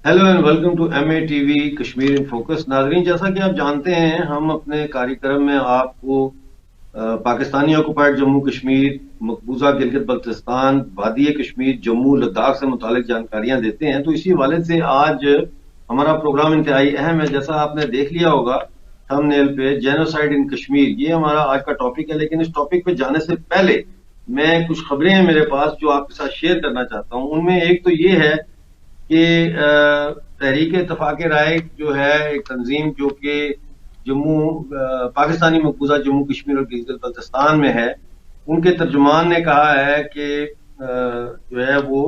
Hello and welcome to MA TV Kashmir in focus. नाजरीन, जैसा कि आप जानते हैं, हम अपने कार्यक्रम में आपको पाकिस्तानी ऑक्युपाइड जम्मू कश्मीर, मकबूजा गिलगित बल्तिस्तान, वादी कश्मीर, जम्मू लद्दाख से मुतालिक जानकारियां देते हैं। तो इसी हवाले से आज हमारा प्रोग्राम इंतहाई अहम है। जैसा आपने देख लिया होगा थंबनेल पे, जेनोसाइड इन कश्मीर, ये हमारा आज का टॉपिक है। लेकिन इस टॉपिक पे जाने से पहले मैं कुछ खबरें हैं मेरे पास जो आपके साथ शेयर करना चाहता हूं। उनमें एक तो ये है कि तहरीक इत्तफाक राय जो है एक तंजीम जो कि जम्मू पाकिस्तानी मकबूजा जम्मू कश्मीर और गिलगित बल्तिस्तान में है, उनके तर्जुमान ने कहा है कि जो है वो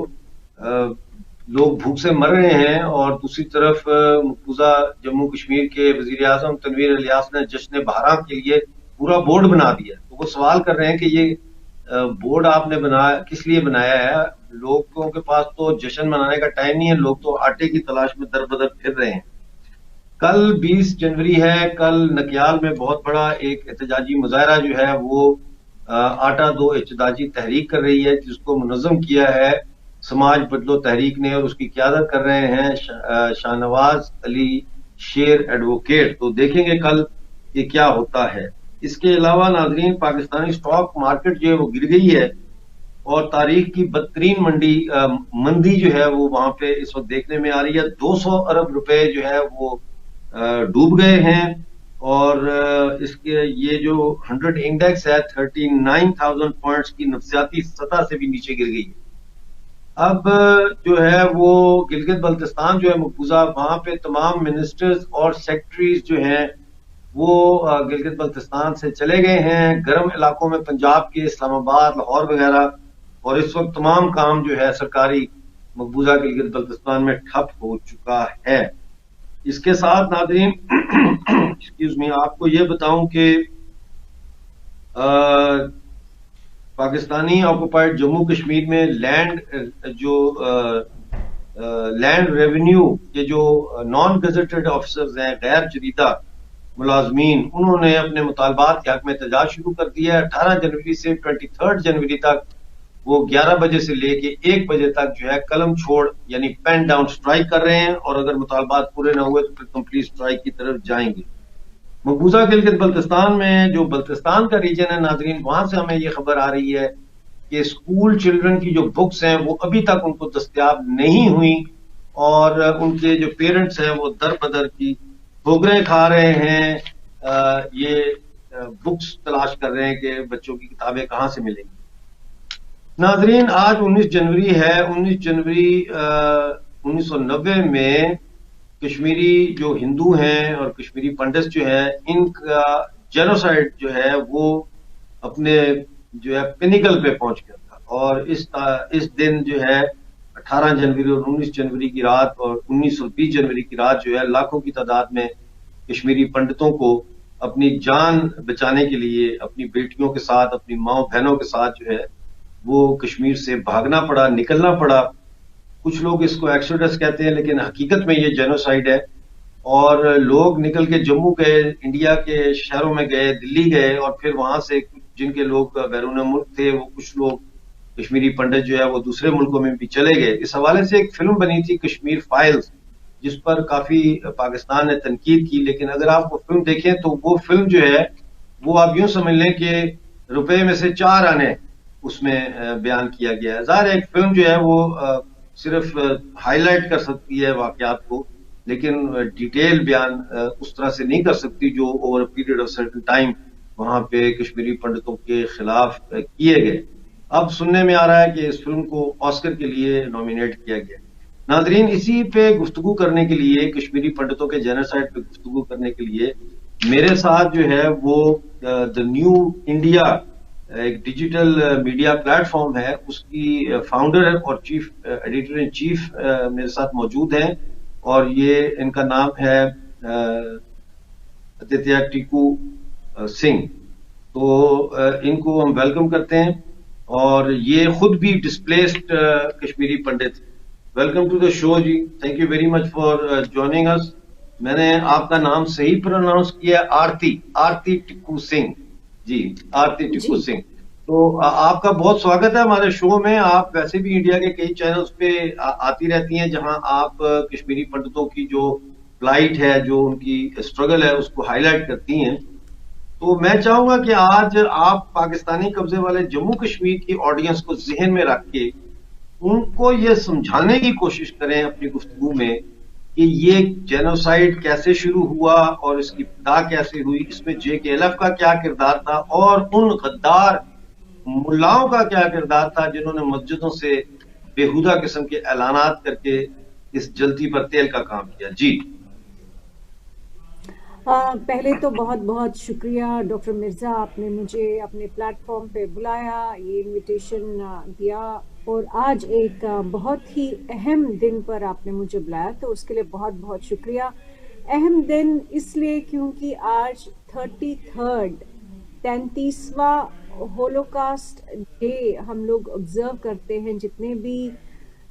लोग भूख से मर रहे हैं। और दूसरी तरफ मकबूजा जम्मू कश्मीर के वजीर आजम तनवीर इलियास ने जश्न बहरा के लिए पूरा बोर्ड बना दिया। तो वो सवाल कर रहे हैं कि ये बोर्ड आपने बनाया किस लिए बनाया है? लोगों के पास तो जश्न मनाने का टाइम नहीं है, लोग तो आटे की तलाश में दर बदर फिर रहे हैं। कल 20 जनवरी है। कल नकियाल में बहुत बड़ा एक एहतजाजी मुजाहरा जो है वो आटा दो एहतजाजी तहरीक कर रही है, जिसको मुनज़्ज़म किया है समाज बदलो तहरीक ने, और उसकी क़यादत कर रहे हैं शाहनवाज अली शेर एडवोकेट। तो देखेंगे कल ये क्या होता है। इसके अलावा नाजरीन, पाकिस्तानी स्टॉक मार्केट जो है वो गिर गई है और तारीख की बदतरीन मंदी जो है वो वहां पे इस वक्त देखने में आ रही है। 200 अरब रुपए जो है वो डूब गए हैं। और इसके ये जो 100 इंडेक्स है 39,000 पॉइंट्स की नफसियाती सतह से भी नीचे गिर गई है। अब जो है वो गिलगित बल्तिस्तान जो है मकबूजा, वहां पे तमाम मिनिस्टर्स और सेक्रेटरीज जो हैं वो गिलगित बल्तिस्तान से चले गए हैं गर्म इलाकों में, पंजाब के इस्लामाबाद, लाहौर वगैरह। और इस वक्त तमाम काम जो है सरकारी मकबूजा गिलगित बल्तिस्तान में ठप हो चुका है। इसके साथ नादरीन एक्सक्यूज मी, आपको ये बताऊं कि पाकिस्तानी ऑक्युपाइड जम्मू कश्मीर में लैंड रेवेन्यू के जो नॉन गजेटेड ऑफिसर्स हैं, गैर जरीदा मुलाजमीन, उन्होंने अपने मुतालबात के हक में एहतजाज शुरू कर दिया है। 18 जनवरी से 23 जनवरी तक वो 11 बजे से लेके 1 बजे तक जो है कलम छोड़ यानी पेन डाउन स्ट्राइक कर रहे हैं। और अगर मुतालबात पूरे ना हुए तो फिर कंप्लीट स्ट्राइक की तरफ जाएंगे। मकबूजा गिलगित बल्तिस्तान में जो बल्तिस्तान का रीजन है नाजरीन, वहां से हमें ये खबर आ रही है कि स्कूल चिल्ड्रन की जो बुक्स हैं वो अभी तक उनको दस्तयाब नहीं हुई। और उनके जो पेरेंट्स हैं वो दर बदर की ठोकरें खा रहे हैं। ये बुक्स तलाश कर रहे हैं कि बच्चों की किताबें कहां से मिलेंगी। नाजरीन, आज 19 जनवरी है। 19 जनवरी 1990 में कश्मीरी जो हिंदू हैं और कश्मीरी पंडित जो है, इनका जेनोसाइड जो है वो अपने जो है पिनिकल पे पहुंच गया था। और इस दिन जो है 18 जनवरी और 19 जनवरी की रात और 19 और 20 जनवरी की रात जो है लाखों की तादाद में कश्मीरी पंडितों को अपनी जान बचाने के लिए अपनी बेटियों के साथ, अपनी माओ बहनों के साथ जो है वो कश्मीर से भागना पड़ा, निकलना पड़ा। कुछ लोग इसको एक्सोडस कहते हैं, लेकिन हकीकत में ये जेनोसाइड है। और लोग निकल के जम्मू गए, इंडिया के शहरों में गए, दिल्ली गए, और फिर वहां से जिनके लोग बैरून मुल्क थे, वो कुछ लोग कश्मीरी पंडित जो है वो दूसरे मुल्कों में भी चले गए। इस हवाले से एक फिल्म बनी थी कश्मीर फाइल्स, जिस पर काफी पाकिस्तान ने तनकीद की। लेकिन अगर आप वो फिल्म देखें तो वो फिल्म जो है वो आप यूं समझ लें कि रुपए में से 4 आने उसमें बयान किया गया है। ज़ाहिर एक फिल्म जो है वो सिर्फ हाईलाइट कर सकती है वाकयात को, लेकिन डिटेल बयान उस तरह से नहीं कर सकती जो over period of certain time वहां पे कश्मीरी पंडितों के खिलाफ किए गए। अब सुनने में आ रहा है कि इस फिल्म को ऑस्कर के लिए नॉमिनेट किया गया। नाजरीन, इसी पे गुफ्तगू करने के लिए, कश्मीरी पंडितों के जेनोसाइड पे गुफ्तगू करने के लिए मेरे साथ जो है वो द न्यू इंडिया एक डिजिटल मीडिया प्लेटफॉर्म है, उसकी फाउंडर और चीफ एडिटर इन चीफ मेरे साथ मौजूद हैं। और ये इनका नाम है आदित्य टीकू सिंह। तो इनको हम वेलकम करते हैं। और ये खुद भी displaced Kashmiri Pandit. Welcome to the show ji, thank you very much for joining us. मैंने आपका नाम सही प्रोनाउंस किया? आरती, आरती टिक्कू सिंह जी, आरती टिक्कू जी सिंह। तो आपका बहुत स्वागत है हमारे शो में। आप वैसे भी इंडिया के कई चैनल्स पे आती रहती हैं, जहां आप कश्मीरी पंडितों की जो फ्लाइट है, जो उनकी स्ट्रगल है, उसको हाईलाइट करती हैं। तो मैं चाहूंगा कि आज आप पाकिस्तानी कब्जे वाले जम्मू कश्मीर की ऑडियंस को जहन में रख के उनको ये समझाने की कोशिश करें अपनी गुफ्तगू में कि ये जेनोसाइड कैसे शुरू हुआ और इसकी इब्तिदा कैसे हुई, इसमें JKLF का क्या किरदार था और उन गद्दार मुल्लाओं का क्या किरदार था जिन्होंने मस्जिदों से बेहुदा किस्म के ऐलानात करके इस जलती पर तेल का काम किया। जी। पहले तो बहुत बहुत शुक्रिया डॉक्टर मिर्ज़ा, आपने मुझे अपने प्लेटफॉर्म पे बुलाया, ये इनविटेशन दिया, और आज एक बहुत ही अहम दिन पर आपने मुझे बुलाया, तो उसके लिए बहुत बहुत शुक्रिया। अहम दिन इसलिए क्योंकि आज 33rd 33वां होलोकास्ट डे हम लोग ऑब्जर्व करते हैं। जितने भी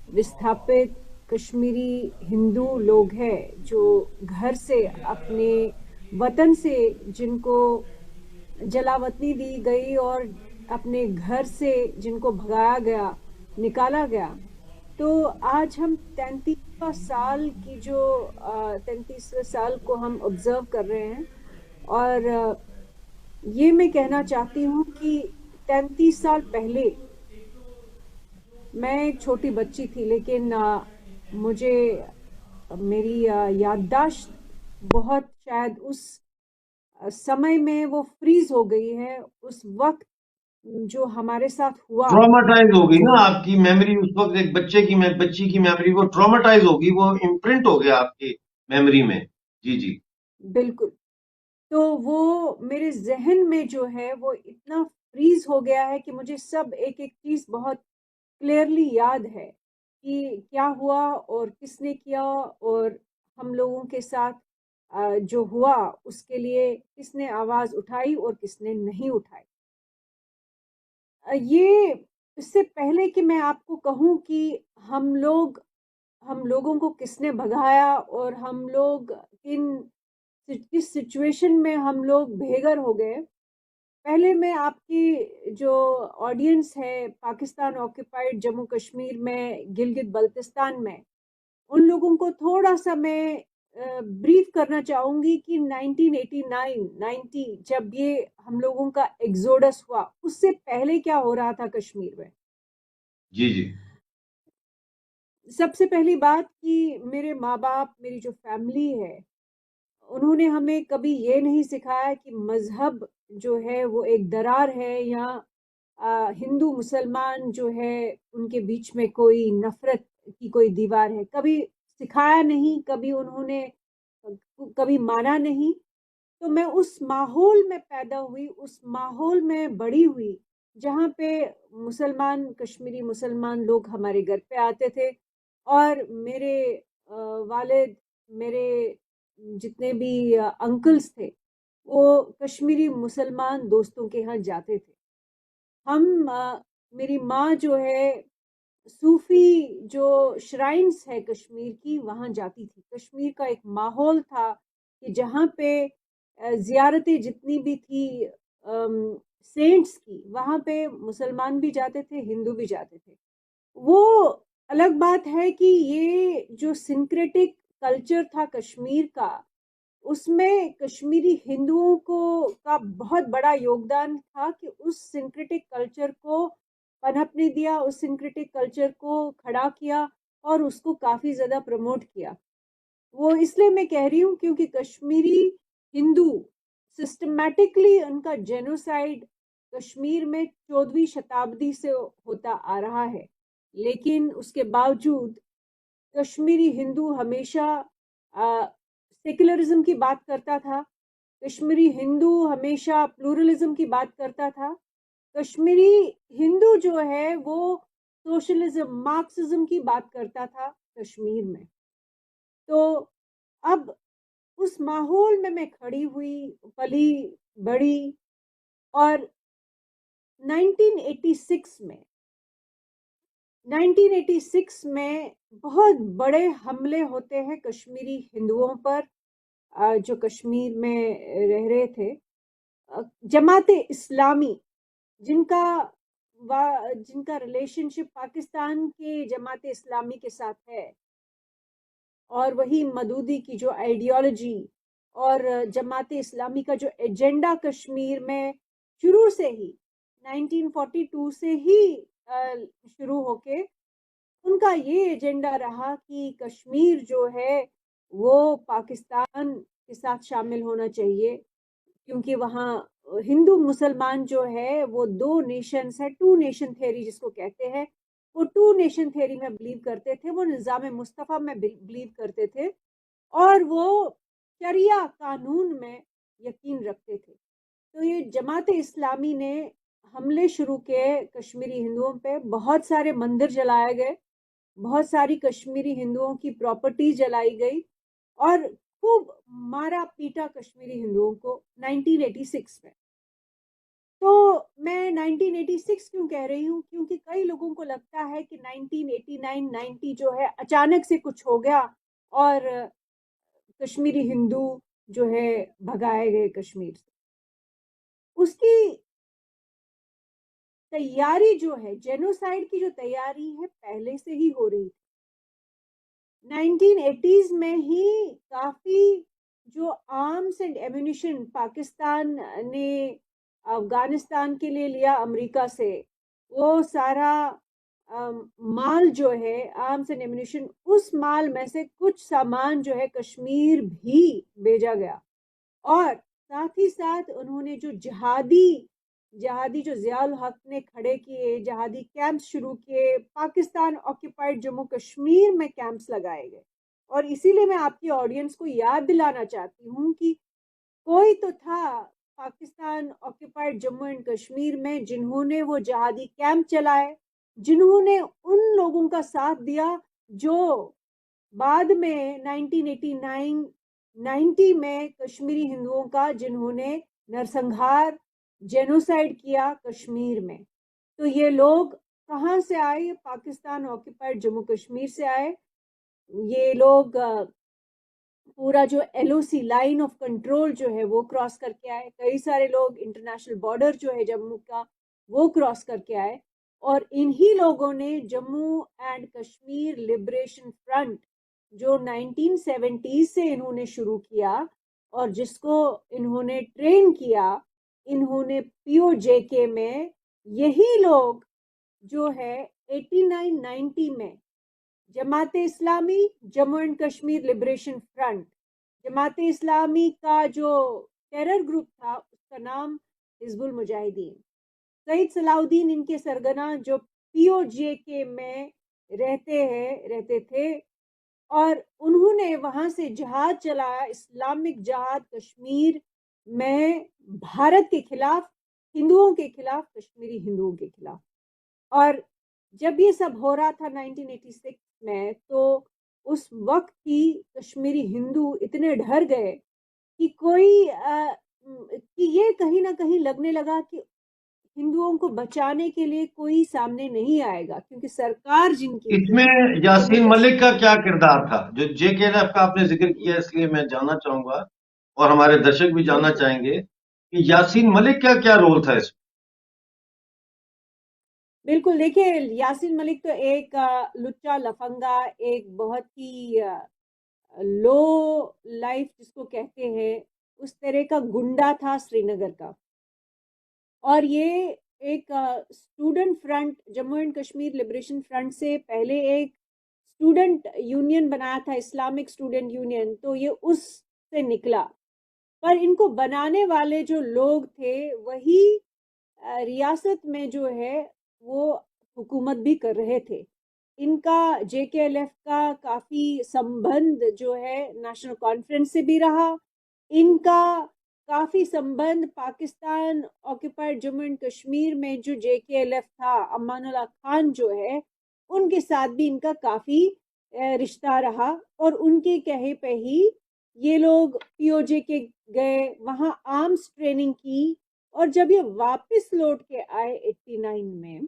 विस्थापित कश्मीरी हिंदू लोग हैं जो घर से, अपने वतन से, जिनको जलावतनी दी गई और अपने घर से जिनको भगाया गया, निकाला गया, तो आज हम 33वां साल की जो 33वें साल को हम ऑब्जर्व कर रहे हैं। और ये मैं कहना चाहती हूँ कि 33 साल पहले मैं एक छोटी बच्ची थी, लेकिन मुझे मेरी याददाश्त बहुत शायद उस समय में वो फ्रीज हो गई है। उस वक्त जो हमारे साथ हुआ, ट्रॉमाटाइज होगी ना जो आपकी मेमोरी उस वक्त, एक बच्ची की मेमोरी वो ट्रॉमाटाइज होगी, वो इम्प्रिंट हो गया आपकी मेमोरी में। जी जी। बिल्कुल, तो वो मेरे जहन में जो है वो इतना फ्रीज हो गया है कि मुझे सब एक एक चीज बहुत क्लियरली याद है कि क्या हुआ और किसने किया, और हम लोगों के साथ जो हुआ उसके लिए किसने आवाज उठाई और किसने नहीं उठाई। ये, इससे पहले कि मैं आपको कहूँ कि हम लोगों को किसने भगाया और हम लोग किस सिचुएशन में हम लोग बेघर हो गए, पहले मैं आपकी जो ऑडियंस है पाकिस्तान ऑक्यूपाइड जम्मू कश्मीर में, गिलगित बल्तिस्तान में, उन लोगों को थोड़ा सा मैं ब्रीफ करना चाहूंगी कि 1989 90 जब ये हम लोगों का एग्जोडस हुआ, उससे पहले क्या हो रहा था कश्मीर में। जी जी। सबसे पहली बात कि मेरे माँ बाप, मेरी जो फैमिली है, उन्होंने हमें कभी ये नहीं सिखाया कि मजहब जो है वो एक दरार है, या हिंदू मुसलमान जो है उनके बीच में कोई नफरत की कोई दीवार है। कभी सिखाया नहीं, कभी उन्होंने कभी माना नहीं। तो मैं उस माहौल में पैदा हुई, उस माहौल में बड़ी हुई, जहाँ पे कश्मीरी मुसलमान लोग हमारे घर पे आते थे, और मेरे वालिद, मेरे जितने भी अंकल्स थे, वो कश्मीरी मुसलमान दोस्तों के यहाँ जाते थे। हम मेरी माँ जो है सूफी जो श्राइन्स है कश्मीर की, वहाँ जाती थी। कश्मीर का एक माहौल था कि जहाँ पे ज़ियारतें जितनी भी थी सेंट्स की, वहाँ पे मुसलमान भी जाते थे, हिंदू भी जाते थे। वो अलग बात है कि ये जो सिंक्रेटिक कल्चर था कश्मीर का, उसमें कश्मीरी हिंदुओं को का बहुत बड़ा योगदान था कि उस सिंक्रेटिक कल्चर को पनपने दिया, उस सिंक्रेटिक कल्चर को खड़ा किया और उसको काफ़ी ज़्यादा प्रमोट किया। वो इसलिए मैं कह रही हूँ क्योंकि कश्मीरी हिंदू सिस्टमैटिकली उनका जेनोसाइड कश्मीर में 14वीं शताब्दी से होता आ रहा है, लेकिन उसके बावजूद कश्मीरी हिंदू हमेशा सेक्युलरिज्म की बात करता था। कश्मीरी हिंदू हमेशा प्लूरलिज्म की बात करता था। कश्मीरी हिंदू जो है वो सोशलिज्म, मार्क्सिज्म की बात करता था कश्मीर में। तो अब उस माहौल में मैं खड़ी हुई, पली बड़ी, और 1986 में 1986 में बहुत बड़े हमले होते हैं कश्मीरी हिंदुओं पर, जो कश्मीर में रह रहे थे। जमाते इस्लामी जिनका जिनका रिलेशनशिप पाकिस्तान के जमात इस्लामी के साथ है, और वही मदूदी की जो आइडियोलॉजी और जमात इस्लामी का जो एजेंडा कश्मीर में शुरू से ही 1942 से ही शुरू होके उनका ये एजेंडा रहा कि कश्मीर जो है वो पाकिस्तान के साथ शामिल होना चाहिए, क्योंकि वहाँ हिंदू मुसलमान जो है वो दो नेशंस है, टू नेशन थ्योरी जिसको कहते हैं, वो टू नेशन थ्योरी में बिलीव करते थे, वो निज़ाम मुस्तफ़ा में बिलीव करते थे, और वो शरिया कानून में यकीन रखते थे। तो ये जमात इस्लामी ने हमले शुरू किए कश्मीरी हिंदुओं पे, बहुत सारे मंदिर जलाए गए, बहुत सारी कश्मीरी हिंदुओं की प्रॉपर्टी जलाई गई, और खूब मारा पीटा कश्मीरी हिंदुओं को 1986 में। तो मैं 1986 क्यों कह रही हूँ, क्योंकि कई लोगों को लगता है कि 1989-90 जो है अचानक से कुछ हो गया और कश्मीरी हिंदू जो है भगाए गए कश्मीर से। उसकी तैयारी जो है, जेनोसाइड की जो तैयारी है, पहले से ही हो रही थी। 1980s में ही काफी जो आर्म्स एंड एम्यूनिशन पाकिस्तान ने अफगानिस्तान के लिए लिया अमेरिका से, वो सारा माल जो है आर्म्स एंड एम्यूनिशन, उस माल में से कुछ सामान जो है कश्मीर भी भेजा गया। और साथ ही साथ उन्होंने जो जिहादी जिहादी जो ज़ियाउल हक ने खड़े किए, जिहादी कैंप्स शुरू किए, पाकिस्तान ऑक्यूपाइड जम्मू कश्मीर में कैंप्स लगाए गए। और इसीलिए मैं आपकी ऑडियंस को याद दिलाना चाहती हूँ कि कोई तो था पाकिस्तान ऑक्यूपाइड जम्मू एंड कश्मीर में जिन्होंने वो जिहादी कैंप चलाए, जिन्होंने उन लोगों का साथ दिया जो बाद में 1989 90 में कश्मीरी हिंदुओं का जिन्होंने नरसंहार जेनोसाइड किया कश्मीर में। तो ये लोग कहाँ से आए? पाकिस्तान ऑक्यूपाइड जम्मू कश्मीर से आए। ये लोग पूरा जो एलओसी लाइन ऑफ कंट्रोल जो है वो क्रॉस करके आए। कई सारे लोग इंटरनेशनल बॉर्डर जो है जम्मू का वो क्रॉस करके आए, और इन्हीं लोगों ने Jammu and Kashmir liberation front जो 1970 से इन्होंने शुरू किया और जिसको इन्होंने ट्रेन किया, इन्होंने पीओजेके में, यही लोग जो है 89-90 में Jamaat Islami Jammu and Kashmir liberation front, Jamaat Islami का जो टेरर ग्रुप था उसका नाम हिजबुल मुजाहिदीन, सईद सलाउद्दीन इनके सरगना जो पीओजेके में रहते थे, और उन्होंने वहां से जहाद चलाया, इस्लामिक जहाद कश्मीर में, भारत के खिलाफ, हिंदुओं के खिलाफ, कश्मीरी हिंदुओं के खिलाफ। और जब ये सब हो रहा था 1986 में, तो उस वक्त ही कश्मीरी हिंदू इतने डर गए कि कि ये कहीं ना कहीं लगने लगा कि हिंदुओं को बचाने के लिए कोई सामने नहीं आएगा, क्योंकि सरकार जिनकी थी इसमें जम्मू यासीन कश्मीर। मलिक का क्या किरदार था? जो जेकेएलएफ का आपने जिक्र किया, इसलिए मैं जानना चाहूंगा और हमारे दर्शक भी जानना बिल्कुल चाहेंगे कि यासीन मलिक का क्या रोल था इसमें? बिल्कुल, देखिए यासीन मलिक तो एक लुच्चा लफंगा, एक बहुत ही लो लाइफ जिसको कहते हैं, उस तरह का गुंडा था श्रीनगर का। और ये एक student front, Jammu and Kashmir liberation front से पहले एक स्टूडेंट यूनियन बनाया था, इस्लामिक स्टूडेंट यूनियन, तो ये उससे निकला। पर इनको बनाने वाले जो लोग थे वही रियासत में जो है वो हुकूमत भी कर रहे थे। इनका जेकेएलएफ का काफ़ी संबंध जो है नेशनल कॉन्फ्रेंस से भी रहा। इनका काफ़ी संबंध पाकिस्तान ऑक्यूपाइड जम्मू एंड कश्मीर में जो जेकेएलएफ था, अमानुल्लाह खान जो है, उनके साथ भी इनका काफ़ी रिश्ता रहा। और उनके कहे पे ही ये लोग पीओजे के गए, वहाँ आर्म्स ट्रेनिंग की, और जब ये वापस लौट के आए 89 में,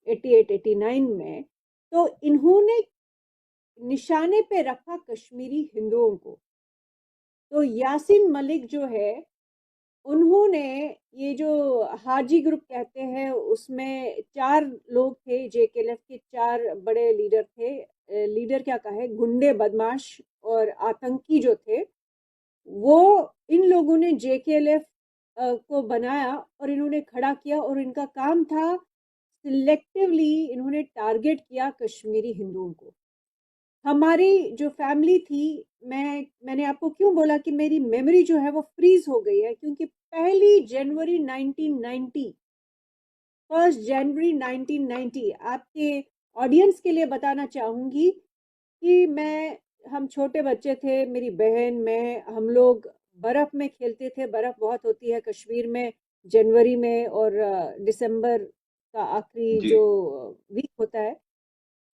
88-89 में, तो इन्होंने निशाने पे रखा कश्मीरी हिंदुओं को। तो यासीन मलिक जो है उन्होंने ये जो हाजी ग्रुप कहते हैं उसमें 4 लोग थे, जेकेएलएफ के 4 बड़े लीडर थे। लीडर क्या कहे, गुंडे, बदमाश और आतंकी जो थे, वो इन लोगों ने जेकेएलएफ को बनाया और इन्होंने खड़ा किया और इनका काम था सिलेक्टिवली इन्होंने टारगेट किया कश्मीरी हिंदुओं को। हमारी जो फैमिली थी, मैंने आपको क्यों बोला कि मेरी मेमोरी जो है वो फ्रीज हो गई है, क्योंकि 1 जनवरी 1990, 1 जनवरी 1990 आपके ऑडियंस के लिए बताना चाहूंगी कि हम छोटे बच्चे थे, मेरी बहन, मैं, हम लोग बर्फ में खेलते थे। बर्फ बहुत होती है कश्मीर में जनवरी में और दिसंबर का आखिरी जी। जो वीक होता है।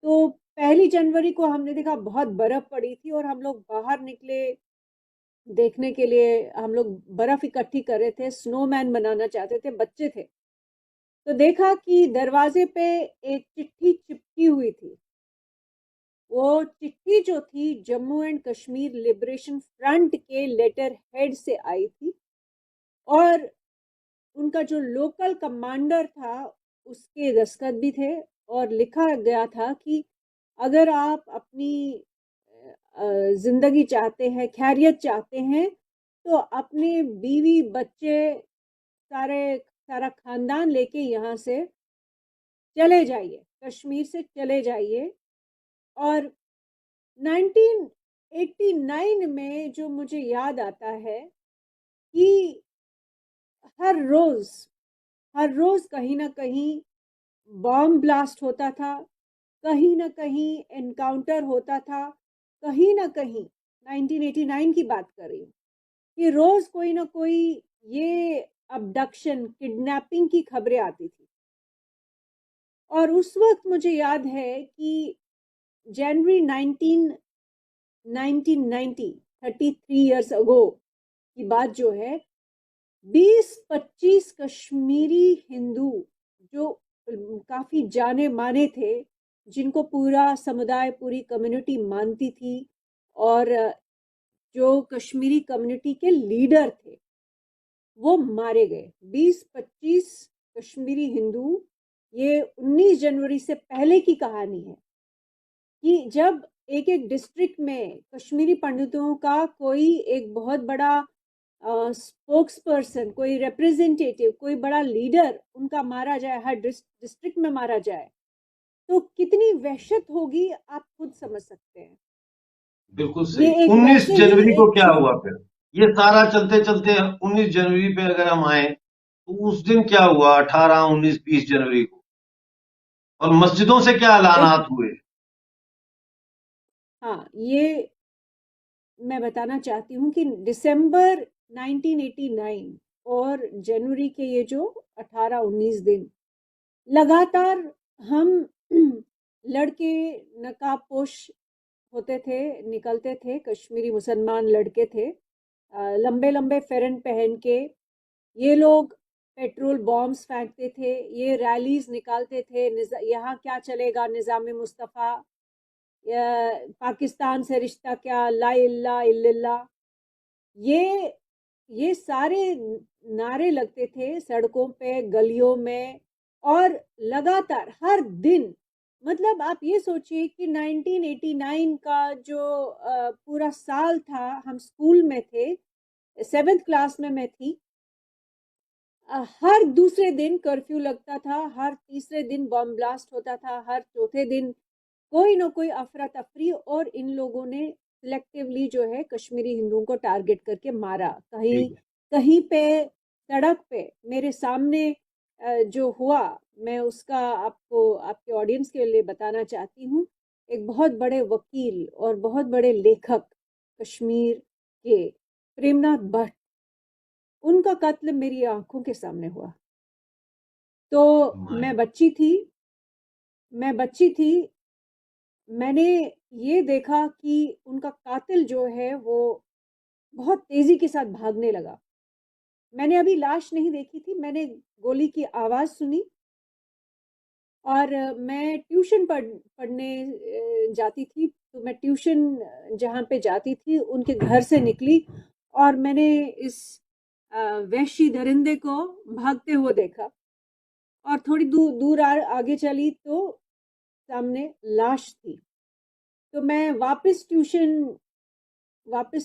तो 1 जनवरी को हमने देखा बहुत बर्फ पड़ी थी और हम लोग बाहर निकले देखने के लिए। हम लोग बर्फ इकट्ठी कर रहे थे, स्नोमैन बनाना चाहते थे, बच्चे थे। तो देखा कि दरवाजे पे एक चिट्ठी चिपकी हुई थी। वो चिट्ठी जो थी Jammu and Kashmir liberation front के लेटर हेड से आई थी और उनका जो लोकल कमांडर था उसके दस्तखत भी थे और लिखा गया था कि अगर आप अपनी जिंदगी चाहते हैं, खैरियत चाहते हैं, तो अपने बीवी बच्चे सारा खानदान लेके यहाँ से चले जाइए, कश्मीर से चले जाइए। और 1989 में जो मुझे याद आता है कि हर रोज हर रोज कहीं ना कहीं बॉम्ब ब्लास्ट होता था, कहीं ना कहीं एनकाउंटर होता था, कहीं ना कहीं 1989 की बात कर रही हूँ कि रोज कोई ना कोई ये अबडक्शन, किडनैपिंग की खबरें आती थी। और उस वक्त मुझे याद है कि जनवरी 1990, 33 इयर्स अगो की बात जो है, 20-25 कश्मीरी हिंदू जो काफी जाने माने थे, जिनको पूरा समुदाय, पूरी कम्युनिटी मानती थी और जो कश्मीरी कम्युनिटी के लीडर थे, वो मारे गए। 20-25 कश्मीरी हिंदू। ये 19 जनवरी से पहले की कहानी है कि जब एक एक डिस्ट्रिक्ट में कश्मीरी पंडितों का कोई एक बहुत बड़ा स्पोक्स पर्सन, कोई रिप्रेजेंटेटिव, कोई बड़ा लीडर उनका मारा जाए, हर डिस्ट्रिक्ट में मारा जाए, तो कितनी वहशत होगी आप खुद समझ सकते हैं। बिल्कुल ये सही। एक 19 वैसे ही जनवरी को एक क्या हुआ फिर? ये सारा चलते चलते 19 जनवरी पे अगर हम आए तो उस दिन क्या हुआ? 18, 19, 20 जनवरी को, और मस्जिदों से क्या देख, ऐलानात हुए? हाँ, ये मैं बताना चाहती हूँ कि दिसंबर 1989 और जनवरी के ये जो 18-19 दिन लगातार हम लड़के नकाबपोश होते थे, निकलते थे, कश्मीरी मुसलमान लड़के थे, लंबे लंबे फेरन पहन के। ये लोग पेट्रोल बॉम्ब्स फेंकते थे, ये रैलीज निकालते थे, यहाँ क्या चलेगा, निज़ाम मुस्तफ़ा, या पाकिस्तान से रिश्ता क्या, ला इल्ला इल्लल्लाह, ये ये सारे नारे लगते थे सड़कों पे, गलियों में। और लगातार हर दिन, मतलब आप ये सोचिए कि 1989 का जो पूरा साल था, हम स्कूल में थे, 7th क्लास में मैं थी। हर दूसरे दिन कर्फ्यू लगता था, हर तीसरे दिन बॉम्ब ब्लास्ट होता था, हर चौथे दिन कोई ना कोई अफरा तफरी। और इन लोगों ने सिलेक्टिवली जो है कश्मीरी हिंदुओं को टारगेट करके मारा। कहीं ठीक है। कहीं पे सड़क पे मेरे सामने जो हुआ, मैं उसका आपको, आपके ऑडियंस के लिए बताना चाहती हूँ। एक बहुत बड़े वकील और बहुत बड़े लेखक कश्मीर के, प्रेमनाथ भट्ट, उनका कत्ल मेरी आंखों के सामने हुआ। तो माय मैं बच्ची थी, मैं बच्ची थी, मैंने ये देखा कि उनका कातिल जो है वो बहुत तेजी के साथ भागने लगा। मैंने अभी लाश नहीं देखी थी, मैंने गोली की आवाज सुनी और मैं ट्यूशन पढ़ने जाती थी। तो मैं ट्यूशन जहाँ पे जाती थी उनके घर से निकली और मैंने इस वहशी दरिंदे को भागते हुए देखा और थोड़ी दूर आगे चली तो सामने लाश थी। तो मैं वापस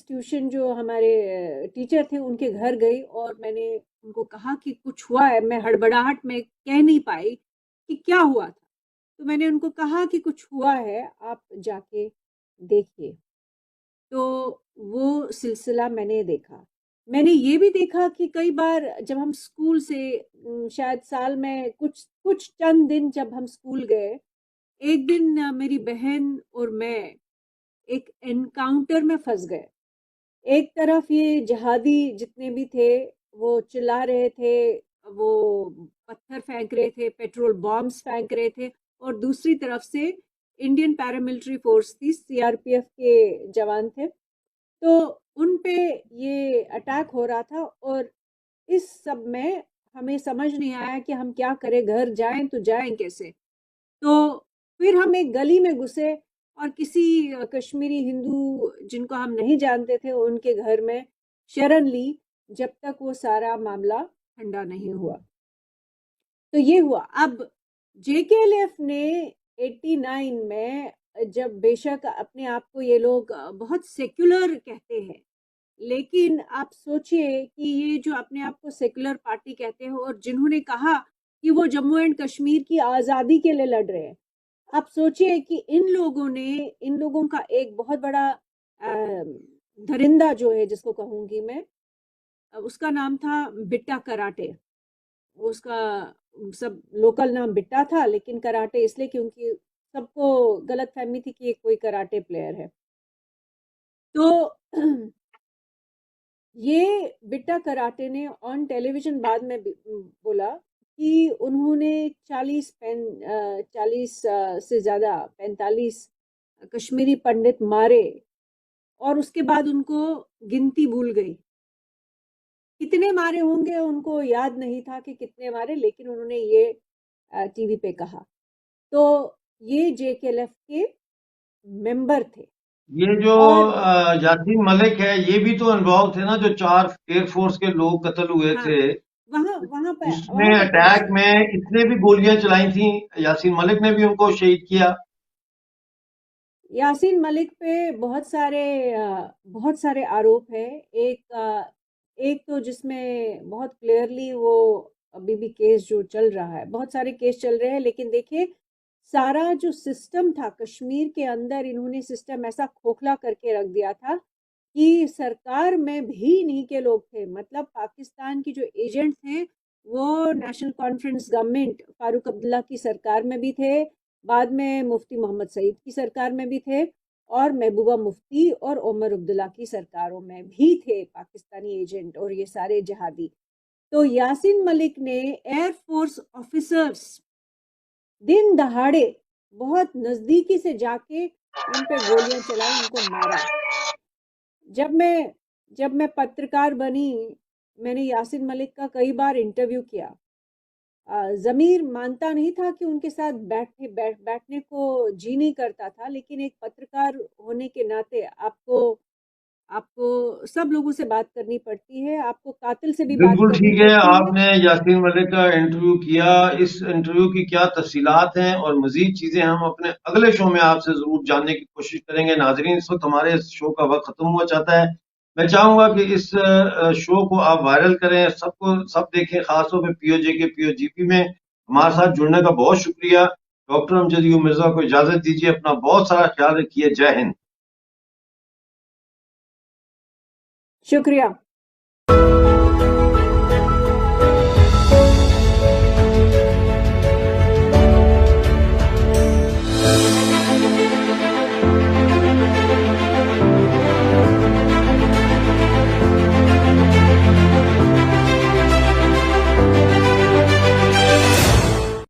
ट्यूशन जो हमारे टीचर थे उनके घर गई और मैंने उनको कहा कि कुछ हुआ है। मैं हड़बड़ाहट में कह नहीं पाई कि क्या हुआ था। तो मैंने उनको कहा कि कुछ हुआ है, आप जाके देखिए। तो वो सिलसिला मैंने देखा। मैंने ये भी देखा कि कई बार जब हम स्कूल से शायद साल में कुछ चंद दिन जब हम स्कूल गए, एक दिन मेरी बहन और मैं एक एनकाउंटर में फंस गए। एक तरफ ये जिहादी जितने भी थे वो चिल्ला रहे थे, वो पत्थर फेंक रहे थे, पेट्रोल बॉम्ब्स फेंक रहे थे, और दूसरी तरफ से इंडियन पैरामिलिट्री फोर्स थी, सीआरपीएफ के जवान थे। तो उन पे ये अटैक हो रहा था और इस सब में हमें समझ नहीं आया कि हम क्या करें, घर जाएं तो जाएं कैसे। तो फिर हम एक गली में घुसे और किसी कश्मीरी हिंदू जिनको हम नहीं जानते थे उनके घर में शरण ली जब तक वो सारा मामला ठंडा नहीं हुआ। तो ये हुआ। अब जेकेएलएफ ने 89 में, जब बेशक अपने आप को ये लोग बहुत सेक्युलर कहते हैं, लेकिन आप सोचिए कि ये जो अपने आप को सेक्युलर पार्टी कहते हैं और जिन्होंने कहा कि वो जम्मू एंड कश्मीर की आज़ादी के लिए लड़ रहे हैं, आप सोचिए कि इन लोगों का एक बहुत बड़ा दरिंदा जो है, जिसको कहूंगी मैं, उसका नाम था बिट्टा कराटे। उसका सब लोकल नाम बिट्टा था, लेकिन कराटे इसलिए क्योंकि सबको गलत फहमी थी कि ये कोई कराटे प्लेयर है। तो ये बिट्टा कराटे ने ऑन टेलीविजन बाद में बोला कि उन्होंने 40 से ज़्यादा 45 कश्मीरी पंडित मारे और उसके बाद उनको गिनती भूल गई। कितने मारे होंगे उनको याद नहीं था कि कितने मारे, लेकिन उन्होंने ये टीवी पे कहा। तो ये जेकेएलएफ के मेंबर थे। ये जो और यासीन मलिक है ये भी तो इन्वॉल्व थे ना, जो 4 एयरफोर्स के लोग कत्ल हुए हाँ, थे वहां उसमें पे अटैक पहुंचे। में। इसने भी गोलियां चलाई थी, यासीन मलिक ने भी उनको शहीद किया। यासीन मलिक पे बहुत सारे आरोप है। एक तो जिसमें बहुत क्लियरली वो अभी भी केस जो चल रहा है, बहुत सारे केस चल रहे हैं, लेकिन देखिए सारा जो सिस्टम था कश्मीर के अंदर, इन्होंने सिस्टम ऐसा खोखला करके रख दिया था कि सरकार में भी इन्हीं के लोग थे। मतलब पाकिस्तान की जो एजेंट थे वो national conference government Farooq Abdullah की सरकार में भी थे, बाद में मुफ्ती मोहम्मद सईद की सरकार में भी थे, और महबूबा मुफ्ती और उमर अब्दुल्ला की सरकारों में भी थे पाकिस्तानी एजेंट और ये सारे जिहादी। तो यासीन मलिक ने एयरफोर्स ऑफिसर्स दिन दहाड़े बहुत नजदीकी से जाके उन पे गोलियां चलाई, उनको मारा। जब मैं पत्रकार बनी, मैंने यासीन मलिक का कई बार इंटरव्यू किया। ज़मीर मानता नहीं था कि उनके साथ बैठने को जी नहीं करता था, लेकिन एक पत्रकार होने के नाते आपको आपको सब लोगों से बात करनी पड़ती है, आपको कातिल से भी बात बिल्कुल करनी ठीक है, पड़ती है। आपने यासीन मलिक का इंटरव्यू किया। इस इंटरव्यू की क्या तफसीलात हैं और मजीद चीजें हम अपने अगले शो में आपसे जरूर जानने की कोशिश करेंगे। नाजरीन, इस वक्त हमारे इस शो का वक्त खत्म हुआ चाहता है। मैं चाहूंगा कि इस शो को आप वायरल करें, सब देखें, खासतौर पे पीओजे के पीओजीपी में। हमारे साथ जुड़ने का बहुत शुक्रिया। डॉक्टर अमजद यूब मिर्जा को इजाजत दीजिए। अपना बहुत सारा ख्याल रखिए। जय हिंद। शुक्रिया।